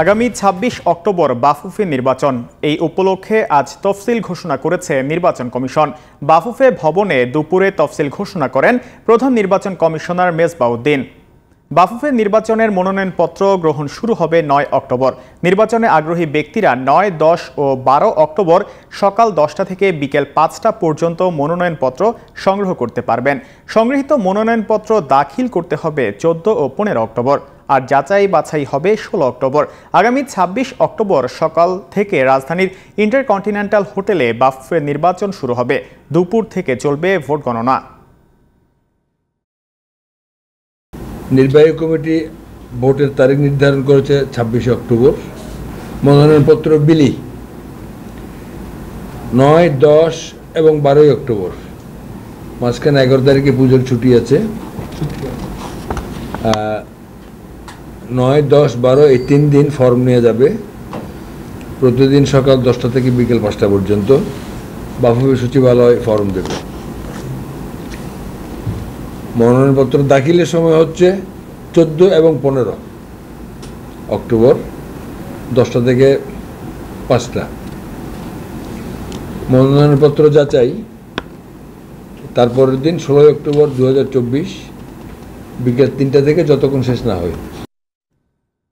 আগামী ২৬ অক্টোবর বাফুফে নির্বাচন। এই উপলক্ষে আজ তফসিল ঘোষণা করেছে নির্বাচন কমিশন। বাফুফে ভবনে দুপুরে তফসিল ঘোষণা করেন প্রধান নির্বাচন কমিশনার মেজবাউদ্দিন। বাফুফে নির্বাচনের মনোনয়নপত্র গ্রহণ শুরু হবে ৯ অক্টোবর। নির্বাচনে আগ্রহী ব্যক্তিরা ৯, ১০ ও ১২ অক্টোবর সকাল ১০টা থেকে বিকেল ৫টা পর্যন্ত মনোনয়নপত্র সংগ্রহ করতে পারবেন। সংগৃহীত মনোনয়নপত্র দাখিল করতে হবে ১৪ ও ১৫ অক্টোবর, আর যাচাই বাছাই হবে ১৬ অক্টোবর। আগামী ২৬ অক্টোবর সকাল থেকে রাজধানীর ইন্টারকন্টিনেন্টাল হোটেলে বাফুফে নির্বাচন শুরু হবে। দুপুর থেকে চলবে ভোট গণনা। নির্বাহী কমিটি ভোটের তারিখ নির্ধারণ করেছে ২৬ অক্টোবর। মনোনয়নপত্র বিলি ৯, ১০ এবং ১২ অক্টোবর। মাঝখানে ১১ তারিখে পুজোর ছুটি আছে। ৯, ১০, ১২ এই ৩ দিন ফর্ম নিয়ে যাবে। প্রতিদিন সকাল ১০টা থেকে বিকেল ৫টা পর্যন্ত বাফুফে সচিবালয় ফর্ম দেবে। মনোনয়নপত্র দাখিলের সময় হচ্ছে ১৪ এবং ১৫ অক্টোবর ১০টা থেকে ৫টা। মনোনয়নপত্র যাচাই তারপরের দিন ১৬ অক্টোবর ২০২৪ বিকেল ৩টা থেকে যতক্ষণ শেষ না হয়।